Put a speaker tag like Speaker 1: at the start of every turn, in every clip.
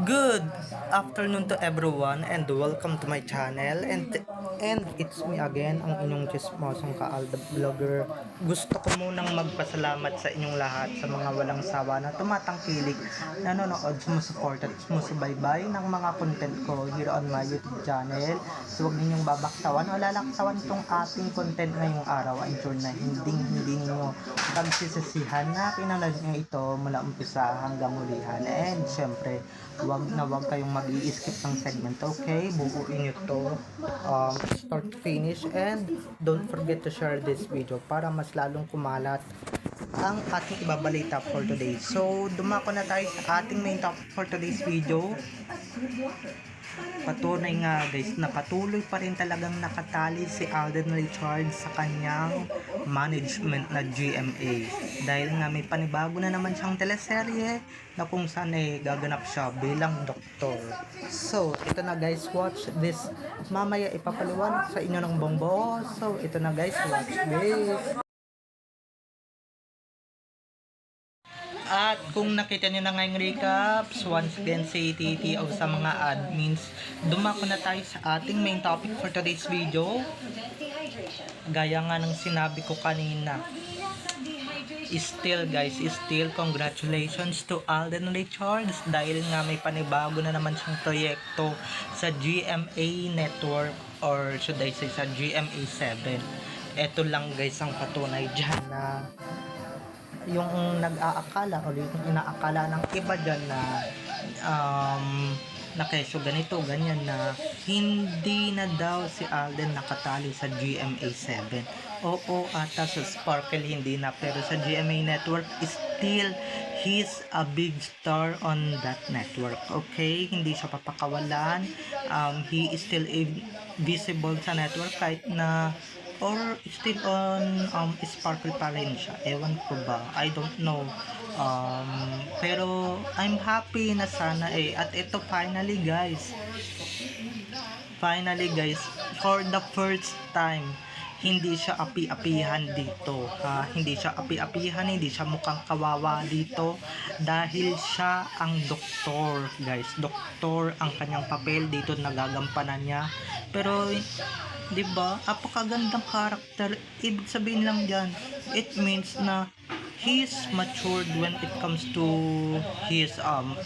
Speaker 1: Good afternoon to everyone and welcome to my channel and it's me again ang inyong chismosong kaalda vlogger. Gusto ko munang magpasalamat sa inyong lahat sa mga walang sawa na tumatangkilik, nanonood, sumusuporta at sumusubaybay ng mga content ko here on my YouTube channel. So huwag ninyong babaktawan o lalaktawan itong ating content ngayong araw. I'm sure na hindi ninyo pagsisisihan na pinanood nyo ito mula umpisa hanggang hulihan. And syempre, wag kayong mag-i-skip ng segment, okay? Buuin nyo to start to finish, and don't forget to share this video para mas lalong kumalat ang ating ibabalita for today. So dumako na tayo sa ating main topic for today's video. Patunay nga guys na patuloy pa rin talagang nakatali si Alden Richards sa kanyang management na GMA, dahil nga may panibago na naman siyang teleserye na kung saan gaganap siya bilang doktor. So ito na guys, watch this. Mamaya ipapaliwanag sa inyo ng bongbo. So ito na guys, watch this. At kung nakita nyo na ngayong recaps, once again si TTO sa mga admins, dumako na tayo sa ating main topic for today's video. Gaya nga ng sinabi ko kanina, still congratulations to Alden Richards, dahil nga may panibago na naman siyang proyekto sa GMA Network, or should I say sa GMA 7. Ito lang guys ang patunay dyan na yung nag-aakala o yung inaakala ng iba dyan na na kesyo ganito, ganyan, na hindi na daw si Alden nakatali sa GMA 7. Oo, ata sa Sparkle hindi na, pero sa GMA Network still he's a big star on that network, okay? Hindi siya papakawalan. He is still visible sa network kahit na, or still on Sparkle pa rin siya. Ewan ko ba, I don't know. Pero I'm happy na sana at ito finally guys, for the first time hindi siya api-apihan dito, hindi siya api-apihan, hindi siya mukhang kawawa dito, dahil siya ang doktor guys. Doktor ang kanyang papel dito, nagagampanan niya. Pero 'di ba, apakagandang karakter. Ibig sabihin lang diyan, it means na he's matured when it comes to his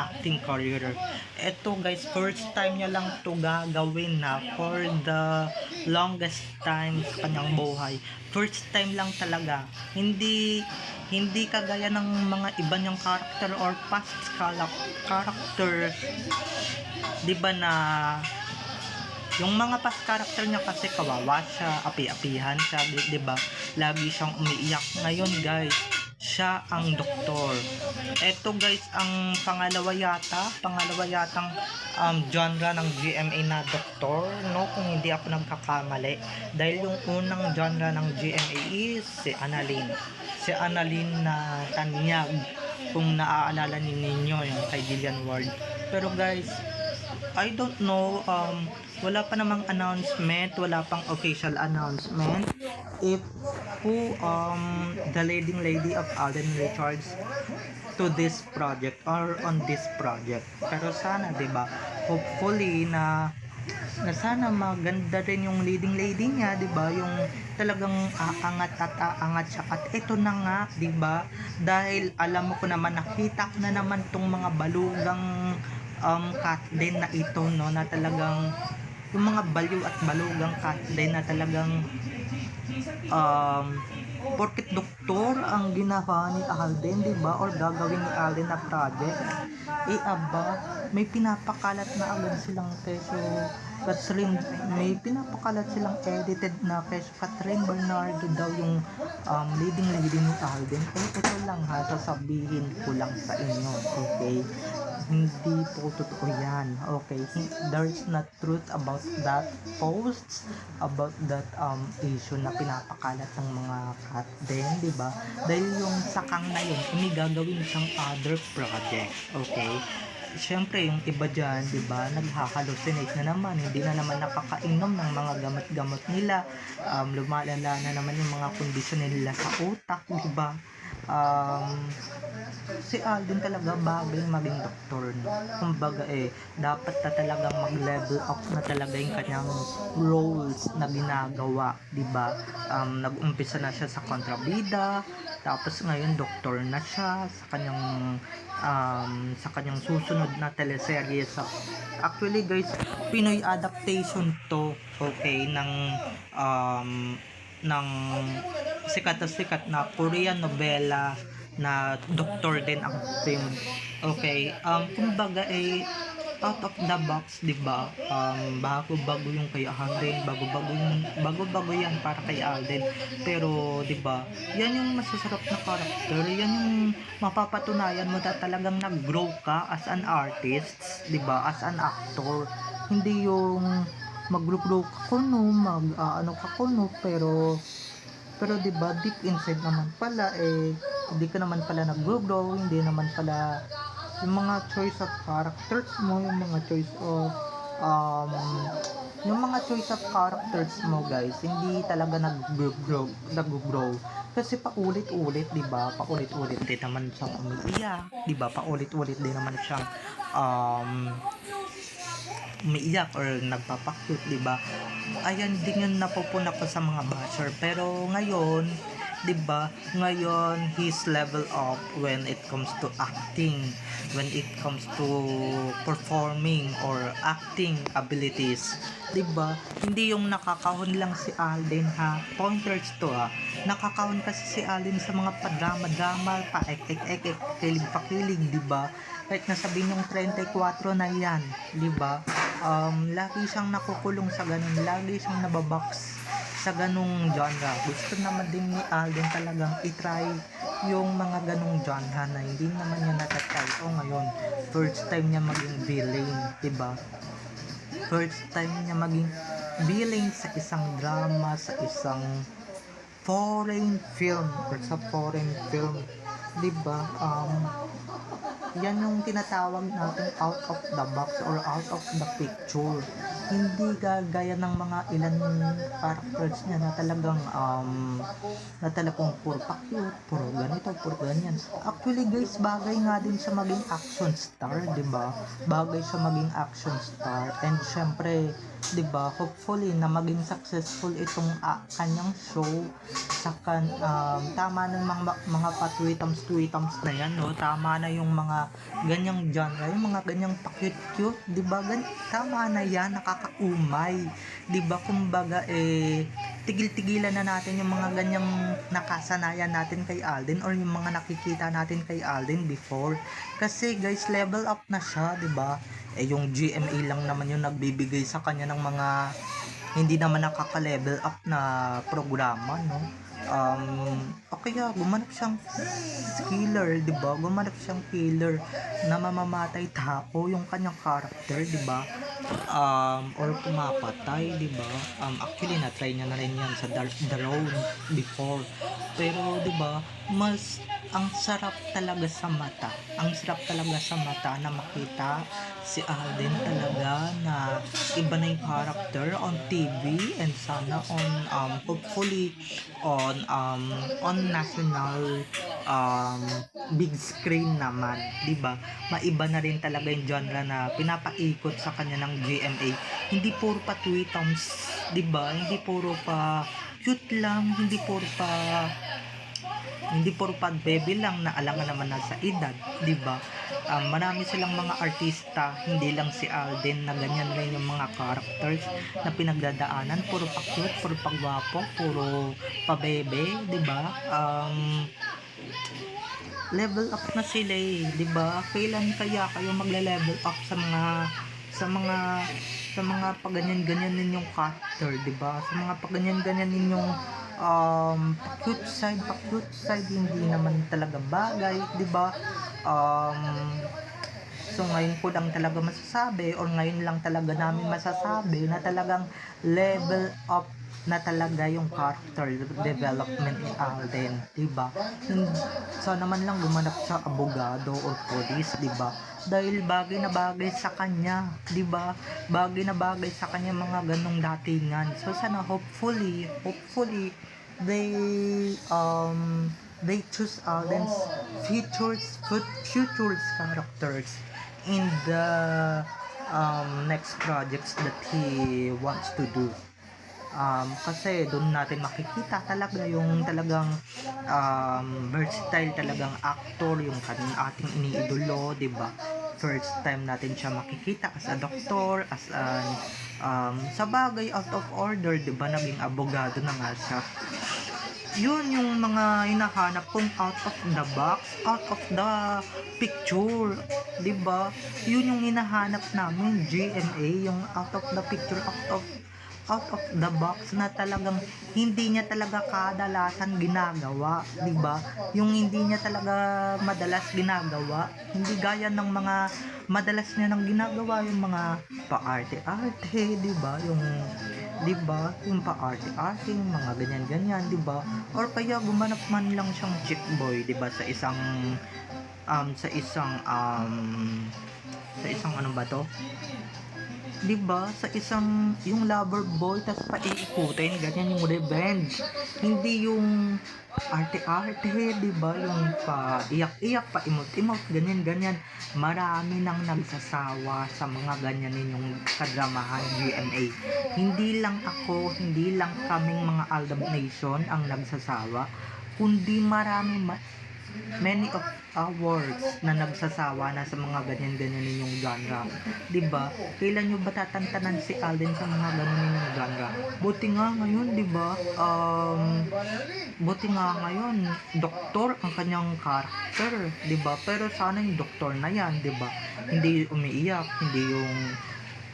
Speaker 1: acting career. Eto guys, first time niya lang to gagawin na for the longest time sa kanyang buhay. First time lang talaga. Hindi kagaya ng mga iba niyang character or past character, 'di ba, na yung mga past character niya kasi kawawa siya, api-apihan siya, 'di ba? Lagi siyang umiiyak. Ngayon guys, siya ang doktor. Eto guys, ang pangalawa yatang genre ng GMA na doktor, no, kung hindi ako nagkakamali. Dahil yung unang genre ng GMA is si Annalyn na Tanyag, kung naaalala ninyo yung kay Jillian Ward. Pero guys, I don't know, wala pa namang announcement, wala pang official announcement if who the leading lady of Alden Richards to this project or on this project. Pero sana, 'di ba? Hopefully na sana maganda rin yung leading lady niya, 'di ba? Yung talagang aangat siya. At ito na nga, 'di ba? Dahil alam mo ko naman, nakita ko na naman tong mga balugang cut din na ito, no, na talagang yung mga baliw at balugang cut din na talagang porket doktor ang ginawa ni Alden, di ba, or gagawin ni Alden na project, aba, may pinapakalat na agad silang keso Catherine, may pinapakalat silang edited na keso Catherine Bernardo daw yung leading lady ni Alden. Ito lang ha, sasabihin ko lang sa inyo, okay? Hindi po totoo yan, okay? There is not truth about that posts, about that issue na pinapakalat ng mga cat din, di ba? Dahil yung sakang na yun, ini gagawin siyang other project, okay? Siyempre yung iba dyan, di ba, naghahallucinate na naman, hindi na naman nakakainom ng mga gamot-gamot nila, lumalala na naman yung mga kondisyon nila sa utak, di ba? si Alden talaga bagay maging doktor no. Kumbaga dapat na talagang mag-level up na talaga yung kanyang roles na ginagawa, 'di ba? Nag-umpisa na siya sa kontrabida, tapos ngayon doktor na siya sa kanyang susunod na teleserye sa actually guys, Pinoy adaptation to, okay, ng sikat na Korean novela na doktor din ang film. Okay, kumbaga out of the box, 'di ba? Bago-bago yung kay Alden, bago-bago yan para kay Alden. Pero 'di ba? Yan yung masasarap na character, yan yung mapapatunayan mo na talagang nag-grow ka as an artist, 'di ba? As an actor. Hindi yung mag-grow ka kuno, ano ka kuno, pero 'di ba deep inside naman pala hindi ka naman pala nag-grow, hindi naman pala yung mga choice of characters mo, yung mga choice of characters mo guys, hindi talaga nag-grow kasi paulit-ulit, 'di ba? Paulit-ulit din naman siyang umiiyak, 'di ba? Paulit-ulit din naman siyang umiiyak or nagpapakyut, 'di ba? Ayan din yung napupuna ko sa mga basher. Pero ngayon, 'di ba? Ngayon he's level up when it comes to acting, when it comes to performing or acting abilities. 'Di ba? Hindi yung nakakahon lang si Alden ha. Pointers to ha. Nakakahon kasi si Alden sa mga padrama-drama, pa-ek-ek-ek, kilig-pakilig, 'di ba? Kahit nasabihin yung 34 na yan, 'di ba? Lagi siyang nakukulong sa ganun, lagi siyang nababox sa ganung genre. Gusto naman din ni Alden talagang itry yung mga ganung genre na hindi naman niya natatry. Ngayon, first time niya maging villain, 'di ba? First time niya maging villain sa isang drama, sa isang foreign film, 'di ba? Yan yung tinatawag natin out of the box or out of the picture. Hindi gaya ng mga ilan characters niya na talagang puro pa-cute, puro ganito, puro ganyan. Actually guys, bagay nga din sa maging action star, 'di ba? Bagay sa maging action star, and syempre, 'di ba, hopefully na maging successful itong kanyang show tama ng mga pa-tweetums na yan, no? Tama na yung mga ganyang genre, yung mga ganyang pa-cute, 'di ba? Tama na yan, nakakaumay, 'di ba? Kumbaga tigil-tigilan na natin yung mga ganyang nakasanayan natin kay Alden or yung mga nakikita natin kay Alden before. Kasi guys, level up na siya, 'di ba? Yung GMA lang naman yung nagbibigay sa kanya ng mga hindi naman nakaka-level up na programa, no? Kaya gumanap siyang killer, 'di ba? Gumanap siyang killer na mamamatay tao yung kanyang character, 'di ba? Or pumapatay, 'di ba? Actually na-try niya na rin 'yan sa The Road before. Pero 'di ba, ang sarap talaga sa mata. Ang sarap talaga sa mata na makita si Alden talaga na iba na yung character on TV and sana hopefully on national big screen naman, 'di ba? Maiba na rin talaga yung genre na pinapaikot sa kanya ng GMA. Hindi puro pa tweetums, 'di ba? Hindi puro pa cute lang, hindi puro pa baby lang na alangan naman na sa edad, 'di ba? Marami silang mga artista, hindi lang si Alden, na ganyan rin yung mga characters na pinagdadaanan, puro pa cute, puro pa gwapo, puro pa bebe, 'di ba? Level up na sila 'di ba? Kailan kaya kayo magle-level up sa mga paganyan-ganyan ninyong character, 'di ba? Sa mga paganyan-ganyan ninyong cute side hindi naman talaga bagay, 'di ba? So ngayon ko lang talaga masasabi, or ngayon lang talaga namin masasabi na talagang level up na talaga yung character development ni Alden, 'di ba? Sana naman lang gumanap siya abogado or police, 'di ba? Dahil bagay na bagay sa kanya, 'di ba? Bagay na bagay sa kanya mga ganong datingan. So sana hopefully they they choose Alden's futures characters in the next projects that he wants to do. Kasi doon natin makikita talaga yung talagang versatile talagang actor, yung ating iniidolo, 'di ba? First time natin siya makikita as a doctor, as an sa bagay out of order, 'di ba? Naging abogado na nga siya. Yun yung mga hinahanap kong out of the box, out of the picture, 'di ba? Yun yung hinahanap namin, GMA, yung out of the picture, out of the box na talagang hindi niya talaga kadalasan ginagawa, 'di ba? Yung hindi niya talaga madalas ginagawa, hindi gaya ng mga madalas niya nang ginagawa, yung mga paarte-arte, 'di ba? Yung 'di ba? Yung paarte-arte, yung mga ganyan-ganyan, 'di ba? Or kaya gumanap man lang siyang chick boy, 'di ba, sa isang sa isang ano ba to? 'Di ba, sa isang yung lover boy tas paiikutin ganyan yung revenge, hindi yung arte-arte, 'di ba, yung pa iyak-iyak, pa emote-emote, ganyan-ganyan. Marami nang nagsasawa sa mga ganyan ninyong kadramahan, GMA. Hindi lang ako, hindi lang kaming mga Aldab Nation ang nagsasawa, kundi many of hours na nagsasawa na sa mga ganyan-ganyan ninyong genre. 'Di ba? Kailan nyo ba tatantanan si Alden sa mga ganyan ninyong genre? Buti nga ngayon, 'di ba? Buti nga ngayon, doktor ang kanyang character, 'di ba? Pero sana yung doktor na 'yan, 'di ba? Hindi umiiyak, hindi yung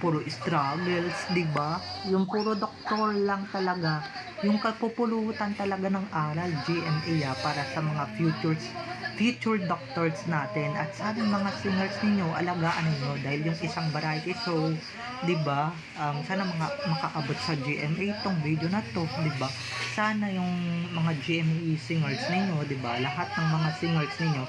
Speaker 1: puro struggles, 'di ba? Yung puro doktor lang talaga, yung kapupulutan talaga ng aral, GMA, para sa mga future doctors natin. At sana mga singers ninyo, alagaan ninyo dahil yung isang variety show, 'di ba? Sana makaabot sa GMA tong video na to, 'di ba? Sana yung mga GMA singers ninyo, 'di ba? Lahat ng mga singers ninyo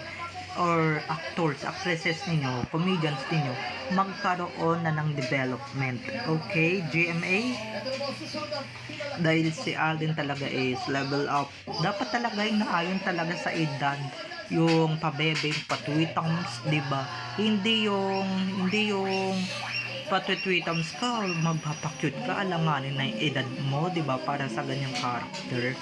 Speaker 1: or actors, actresses ninyo, comedians ninyo, magkaroon na ng development. Okay, GMA? Dahil si Alden talaga is level up. Dapat talaga inaayon talaga sa edad yung pabebe, patwitams, 'di ba? Hindi yung patwitwitams ka, magpapakyut ka, alanganin na yung edad mo, 'di ba? Para sa ganyang character.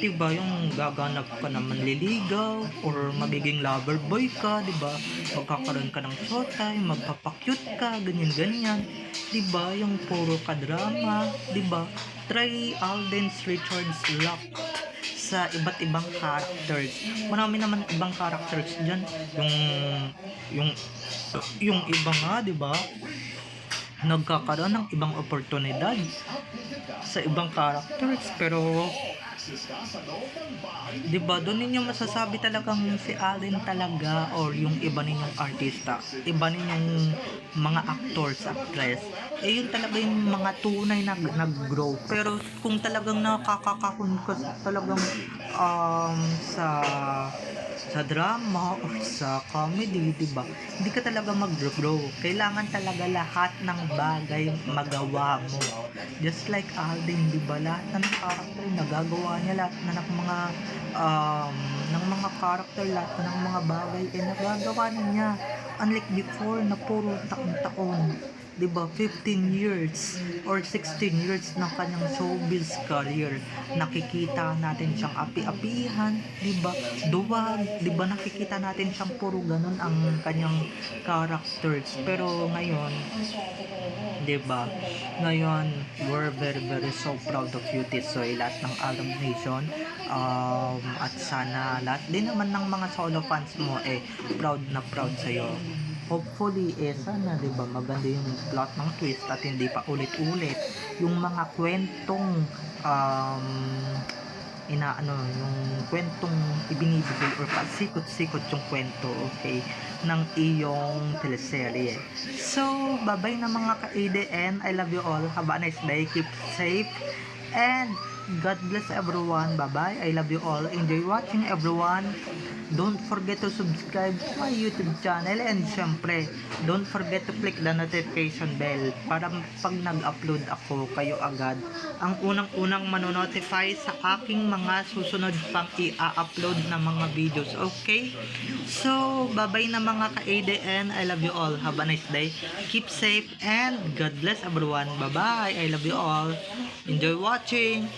Speaker 1: 'Di ba? Yung gaganap ka na manliligaw or magiging lover boy ka, 'di ba? Magkakaroon ka ng showtime, magpapakyut ka, ganyan-ganyan. 'Di ba? Yung puro ka drama, 'di ba? Try Alden's Richards Luck sa iba't ibang characters. Marami naman ibang characters diyan. Yung yung iba nga, 'di ba? Nagkakaroon ng ibang oportunidad sa ibang characters, pero 'di ba, doon ninyo masasabi talagang si Allen talaga or yung iba ninyong artista, iba ninyong mga actors, actress, yun talaga yung mga tunay na nag-grow. Pero kung talagang nakakakahon ka talagang sa drama or sa comedy, 'di ba? Hindi ka talaga mag-grow. Kailangan talaga lahat ng bagay magawa mo. Just like Alden, 'di ba? Lahat ng character nagagawa niya, lahat na ng mga character, lahat ng mga bagay nagagawa niya. Unlike before na puro taon-taon, 'di ba, 15 years or 16 years ng kanyang showbiz career, nakikita natin siyang api-apihan, 'di ba, duwag, 'di ba, nakikita natin siyang puro ganun ang kanyang characters. Pero ngayon, 'di ba, ngayon we're very very so proud of you, Tisoy, lahat ng Alam Nation, at sana lahat din naman ng mga solo fans mo proud na proud sa'yo. Hopefully sana, 'di ba, maganda yung plot ng twist at hindi pa ulit-ulit yung mga kwentong yung kwentong ibinibigay or pasikot-sikot yung kwento, okay, ng iyong teleserye. So, bye-bye na mga ka-ADN. I love you all. Have a nice day. Keep safe and God bless everyone. Bye-bye. I love you all. Enjoy watching everyone. Don't forget to subscribe to my YouTube channel and syempre, don't forget to click the notification bell para pag nag-upload ako, kayo agad ang unang-unang manonotify sa aking mga susunod pang i-upload na mga videos. Okay? So, bye-bye na mga ka-ADN. I love you all. Have a nice day. Keep safe and God bless everyone. Bye-bye. I love you all. Enjoy watching.